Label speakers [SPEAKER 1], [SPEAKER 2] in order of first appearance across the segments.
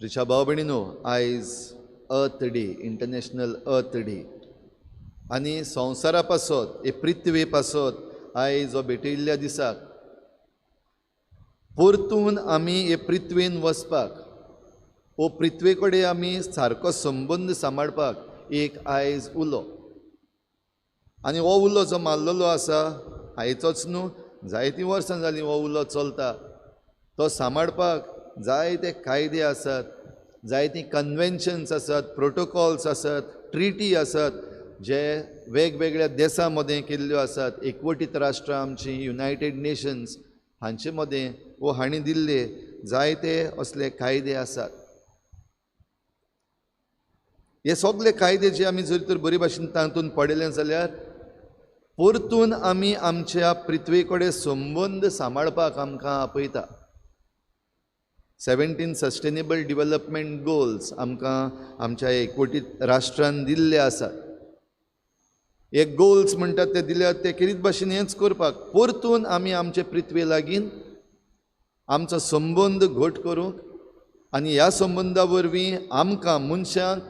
[SPEAKER 1] रिचा भाव भयणीनो, आयज अर्थ डे, इंटरनॅशनल अर्थ डे. आनी संवसारा पासत हे पृथ्वी पासत आयज हो भेटयल्ल्या दिसाक परतून आमी हे पृथ्वीन वचपाक, हो पृथ्वे कडेन आमी सारको संबंद सांबाळपाक एक आयज उलो. आनी हो उलो जो मारलेलो आसा आयचोच न्हू, जायतीं वर्सां जालीं हो उलो चलता. तो सांबाळपाक जायते कायदे आसात, जायतीं कन्वेन्शन्स आसात, प्रोटोकॉल्स आसात, ट्रिटी आसात, जे वेगवेगळ्या देशां मदें केल्ल्यो आसात. एकवटीत राष्ट्रां आमची, युनायटेड नेशन्स हांचे मदें वो हांणी दिल्ले जायते असले कायदे आसात. हे सगळे कायदे जे आमी जर तर बरे भाशेन तातूंत पडले जाल्यार परतून आमी आमच्या पृथ्वे कडेन संबंद सांबाळपाक आमकां आपयता. 17 सस्टेनेबल डेव्हलपमेंट गोल्स आमकां आमच्या एकवटीत राष्ट्रान दिल्ले आसात. हे गोल्स म्हणटात ते दिल्यात ते कितें भाशेन हेंच करपाक, परतून आमी आमचे पृथ्वे लागीं आमचो संबंद घट करूंक आनी ह्या संबंदा वरवीं आमकां मनशांक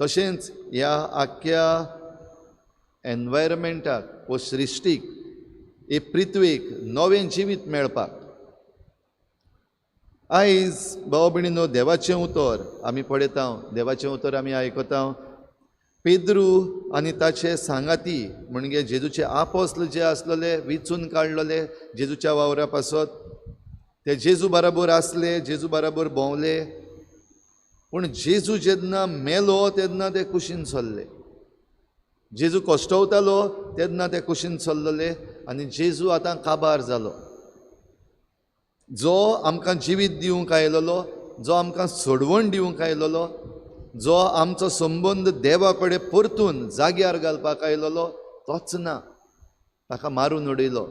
[SPEAKER 1] तशेंच ह्या आख्या एनवायरमेंटाक वो सृश्टीक हे पृथ्वेक नवें जिवीत मेळपाक. आयज भाव भयणीनो, देवाचें उतर आमी पळयता, देवाचें उतर आमी आयकता. पेद्रू आनी ताचे सांगाती म्हणजे जेजूचे आपोस्ल जे आसलेले, विचून काडलेले जेजूच्या वावरा पासत, ते जेजू बराबर आसले, जेजू बराबर भोंवले. पूण जेजू जेन्ना मेलो तेन्ना ते कुशीन सरले. जेजू कश्टवतालो तेन्ना ते कुशीन सरलेले. आनी जेजू आतां काबार जालो. जो आमकां जिवीत दिवंक आयलोलो, जो आमकां सोडवण दिवंक आयलोलो, जो आमचो संबंद देवा कडेन परतून जाग्यार घालपाक आयलोलो, तोच ना. ताका मारून उडयलो.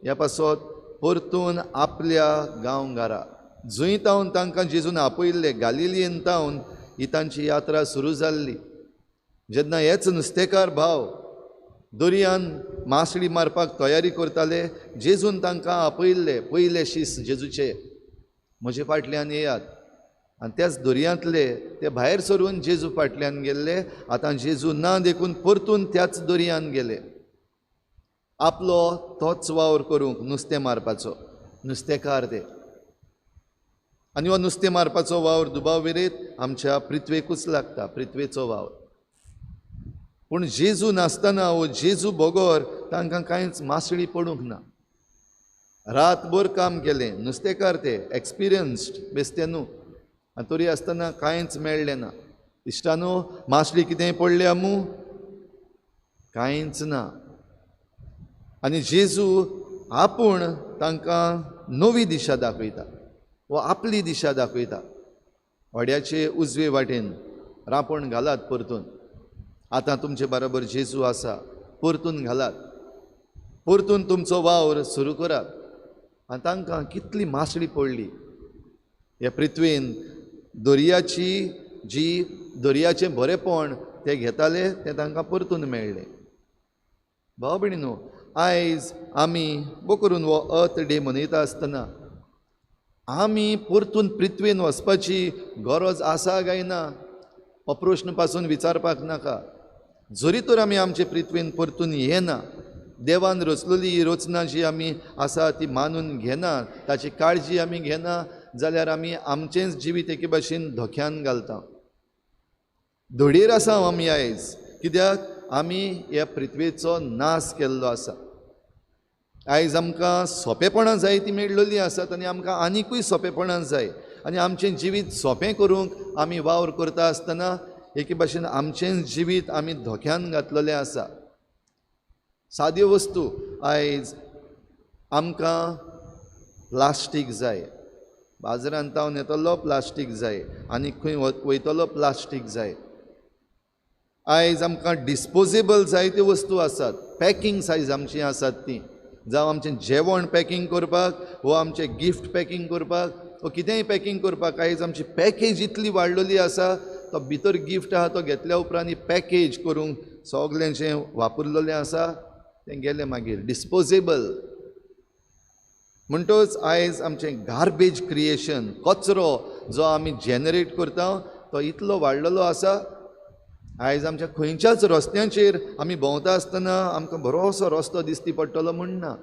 [SPEAKER 1] ह्या पासत परतून आपल्या गांवघरा जंय तावन तांकां जेजून आपयल्ले, गालिलियेन तावन ही तांची यात्रा सुरू जाल्ली. जेन्ना हेच नुस्तेकार भाव दर्यान मासडी मारपाक तयारी करताले, जेजून तांकां आपयल्ले पयले शीस जेजूचे, म्हजे फाटल्यान येयात. आनी त्याच दर्यांतले ते भायर सरून जेजू फाटल्यान गेल्ले. आतां जेजू ना देखून परतून त्याच दर्यान गेले, आपलो तोच वावर करूंक, नुस्तें मारपाचो. नुस्तेकार ते. आनी हो नुस्तें मारपाचो वावर दुबाविरीत आमच्या पृथ्वेकूच लागता, पृथ्वेचो वावर. पूण जेजू नासतना, हो जेजू बगोर तांकां कांयच मासळी पडूंक ना. रातभर काम केलें. नुस्तेकार ते एक्सपिरियन्स्ड बेस्ते न्हू, आनी तरी आसतना कांयच मेळ्ळें ना. इश्टानो, मासळी कितेंय पडले आमू? कांयच ना. आनी जेजू आपूण तांकां नवी दिशा दाखयता, वो आपली दिशा दाखयता. व्हड्याचे उजवे वाटेन रांपोण घालात परतून. आतां तुमचे बराबर जेजू आसा, परतून घालात, परतून तुमचो वावर सुरू करात. आनी तांकां कितली मासळी पडली ह्या पृथ्वेन. दर्याची जी दर्याचें बरेपण ते घेताले तें तांकां परतून मेळ्ळें. भाव भयणीनो, आयज आमी बो करून हो अर्थ डे मनयता आसतना आमी परतून पृथ्वेन वचपाची गरज आसा काय ना हो प्रश्न पासून विचारपाक नाका. जरी तर आमी आमचे पृथ्वेन परतून येना, देवान रचलेली ही रचना जी आमी आसा ती मानून घेना, ताची काळजी आमी घेना, जाल्यार आमी आमचेंच जिवीत एके भाशेन धोक्यान घालता. धडीर आसा आमी आयज, कित्याक आमी ह्या पृथ्वेचो नाश केल्लो आसा. आयज आमकां सोंपेपणां जाय ती मेळिल्लीं आसात आनी आमकां आनिकूय सोंपेपणां जाय. आनी आमचें जिवीत सोंपें करूंक आमी वावर करता आसतना एके भाशेन आमचें जिवीत आमी धोक्यान घातलेलें आसा. साद्यो वस्तू, आयज आमकां प्लास्टीक जाय. बाजारांत हांव येतलो प्लास्टीक जाय, आनी खंय वयतलो प्लास्टीक जाय. आयज आमकां डिस्पोजेबल जायत्यो वस्तू आसात, पॅकींग सायज आमची आसात ती, जावं आमचें जेवण पॅकींग करपाक, वो आमचें गिफ्ट पॅकींग करपाक, वो कितेंय पॅकींग करपाक. आयज आमची पॅकेज इतली वाडलेली आसा, तो भितर गिफ्ट आहा तो घेतल्या उपरांत पॅकेज करूंक सगळें जें वापरलेलें आसा तें गेलें मागीर डिस्पोजेबल. म्हणटच आयज आमचें गार्बेज क्रिएशन, कचरो जो आमी जेनरेट करता तो इतलो वाडलेलो आसा. आयज आमच्या खंयच्याच रस्त्यांचेर आमी भोंवता आसतना आमकां बरोसो रस्तो दिश्टी पडटलो म्हण ना.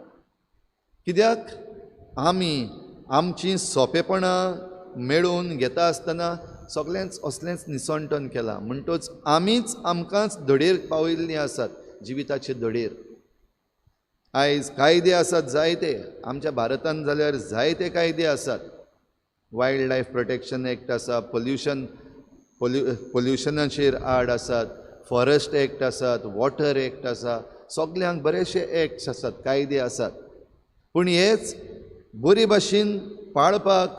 [SPEAKER 1] कित्याक आमी आमची सोंपेपणां मेळोवन घेता आसतना सगळेंच असलेंच निसंटन केलां. म्हणटच आमीच आमकांच धडेर पावयल्लीं आसात, जिविताचे धडेर. आयज कायदे आसात जायते, आमच्या भारतांत जाल्यार जायते कायदे आसात. वायल्ड लायफ प्रोटेक्शन एक्ट आसा, पोल्युशनाचेर आड आसात, फॉरेस्ट एक्ट आसात, वॉटर एक्ट आसा, सगल्यांक बरेशे एक्ट्स आसात, कायदे आसात. पूण हेच बरे भाशेन पाळपाक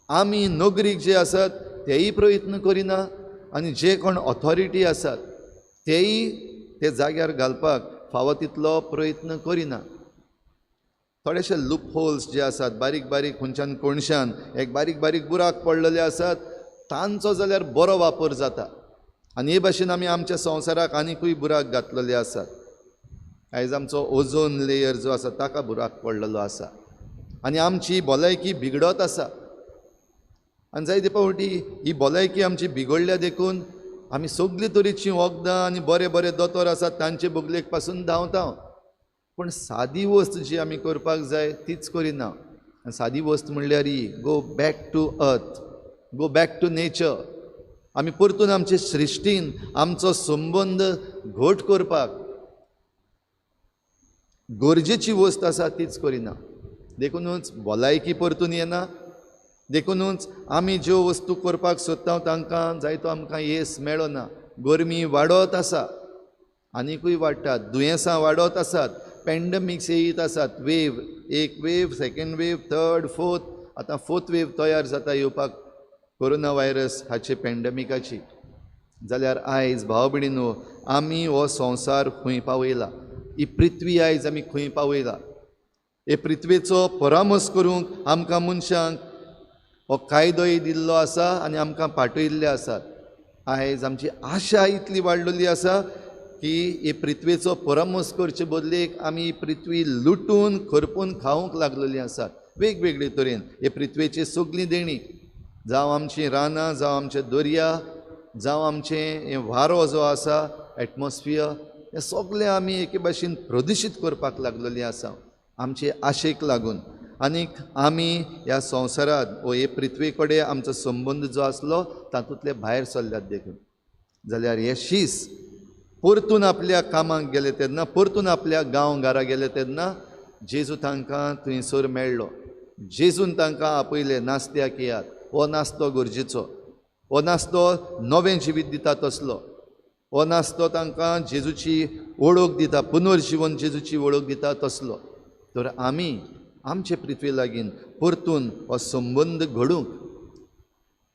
[SPEAKER 1] आमी नोकरीक जे आसात तेय प्रयत्न करिना, आनी जे कोण ऑथॉरिटी आसात तेय ते जाग्यार घालपाक फावो तितलो प्रयत्न करिना. थोडेशे लूप होल्स जे आसात, बारीक बारीक खंयच्यान कोणशान एक बारीक बारीक बुराक पडलेले आसात, तांचो जाल्यार बरो वापर जाता. आनी हे भाशेन आमी आमच्या संवसाराक आनिकूय बुराक घातलेले आसात. आयज आमचो ओझोन लेयर जो आसा ताका बुराक पडलेलो आसा, आनी आमची भलायकी बिगडत आसा. आनी जायते फावटी ही भलायकी आमची बिगडल्या देखून आमी सगळी तरेचीं वखदां आनी बरे बरे दोतोर आसात तांचे बोगलेक पासून धांवता. पूण सादी वस्त जी आमी करपाक जाय तीच करिना. आनी सादी वस्त म्हणल्यार ही go back to earth, go back to nature. आमी परतून आमचे सृश्टीन आमचो संबंद घट करपाक गरजेची वस्त आसा तीच करिना. देखूनच भलायकी परतून येना. देखूनच आमी ज्यो वस्तू करपाक सोदता तांकां जाय तो आमकां येस मेळना. गरमी वाडत आसा, आनिकूय वाडटात, दुयेंसां वाडत आसात, पॅन्डमिक्स येयत आसात. एक wave, second wave, third, fourth, आतां फोर्थ वेव तयार जाता येवपाक कोरोना व्हायरस हाचे पॅन्डमिकाची. जाल्यार आयज भाव भयणीनो, आमी हो संवसार खंय पावयला, ही पृथ्वी आयज आमी खंय पावयला. हे पृथ्वेचो परामर्श करूंक आमकां मनशांक हो कायदोय दिल्लो आसा आनी आमकां पाठयल्ले आसात. आयज आमची आशा इतली वाडलेली आसा की हे पृथ्वेचो परामर्श करचे बदलेक आमी ही पृथ्वी लुटून खरपून खावंक लागलेलीं आसात वेगवेगळे तरेन. हे पृथ्वेची सगळीं देणी, जावं आमचीं रानां, जावं आमचे दर्या, जावं आमचें हे वारो जो आसा, एटमॉस्फियर, हें सगळें आमी एके भाशेन प्रदुशीत करपाक लागलेलीं आसा आमचे आशेक लागून. आनीक आमी ह्या संवसारांत वो हे पृथ्वे कडेन आमचो संबंद जो आसलो तातूंतले भायर सरल्यात देखून. जाल्यार हे शीस परतून आपल्या कामाक गेले तेन्ना, परतून आपल्या गांवघरा गेले तेन्ना जेजू तांकां थंयसर मेळ्ळो. जेजून तांकां आपयले नास्त्याक येयात. हो नास्तो गरजेचो, हो नास्तो नवें जिवीत दिता तसलो, हो नास्तो तांकां जेजूची वळख दिता, पुनर्जीवन जेजूची वळख दिता तसलो. तर आमी आमचे पृथ्वे लागीं परतून हो संबंद घडूंक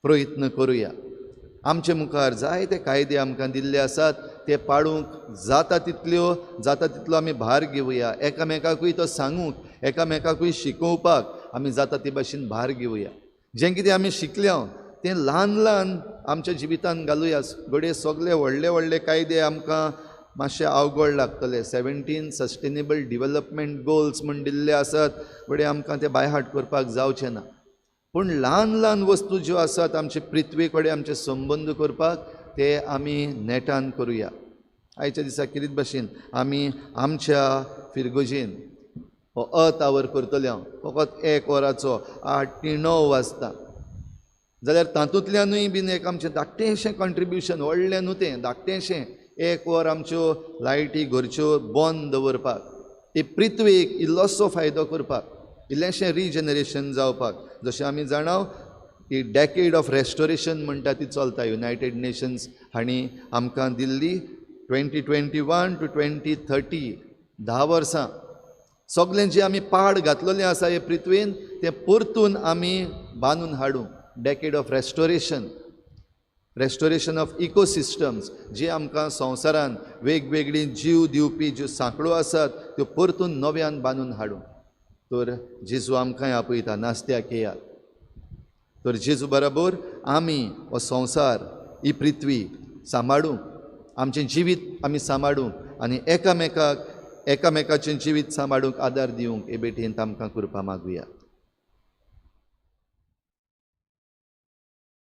[SPEAKER 1] प्रयत्न करुया. आमचे मुखार जायते कायदे आमकां दिल्ले आसात, ते पाळूंक जाता तितलो आमी भार घेवया. एकामेकाकूय तो सांगूंक, एकामेकाकूय शिकोवपाक आमी जाता ते भाशेन भार घेवया. जें कितें आमी शिकल्या तें ल्हान ल्हान आमच्या जिवितांत घालुया. घडये सगळे व्हडले व्हडले कायदे आमकां मातशे अवघड लागतले. 17 सस्टेनेबल डिवेलपमेंट गोल्स म्हण दिल्ले आसात, घडये आमकां ते बायहार्ट करपाक जावचे ना. पूण ल्हान ल्हान वस्तू ज्यो आसात आमचे पृथ्वे कडेन आमचे संबंद करपाक, ते आमी नेटान करुया. आयच्या दिसा कितें भाशेन आमी आमच्या फिरगोजेन हो अर्थ आवर करतले फकत 1 वराचो 8 ते 9 वाजता. जाल्यार तातूंतल्यानूय बीन एक आमचें धाकटेंशें कॉन्ट्रिब्युशन, व्हडलें न्हू तें, धाकटेंशें 1 वर आमच्यो लायटी घरच्यो बंद दवरपाक, हे पृथ्वेक इल्लोसो फायदो करपाक, इल्लेंशें रिजनरेशन जावपाक. जशें आमी जाणां की डॅकेड ऑफ रेस्टोरेशन म्हणटा ती चलता. युनायटेड नेशन्स हांणी आमकां दिल्ली 2021 to 2030, 10 वर्सां. सगळें जें आमी पाड घातलेलें आसा हे पृथ्वेन, तें परतून आमी बांदून हाडूंक. डॅकेड ऑफ रेस्टोरेशन ऑफ इकोसिस्टम्स, जे आमकां संवसारान वेगवेगळी जीव दिवपी ज्यो सांखळो आसात त्यो परतून नव्यान बांदून हाडूंक. तर जेजू आमकांय आपयता नास्त्याक येयात. तर जेजू बरोबर आमी हो संवसार, ही पृथ्वी सांबाळूंक, आमचें जिवीत आमी सांबाळूंक आनी एकामेकाक एकामेकाचें जिवीत सांबाळूंक आदार दिवंक हे भेटेन आमकां करपा मागुया.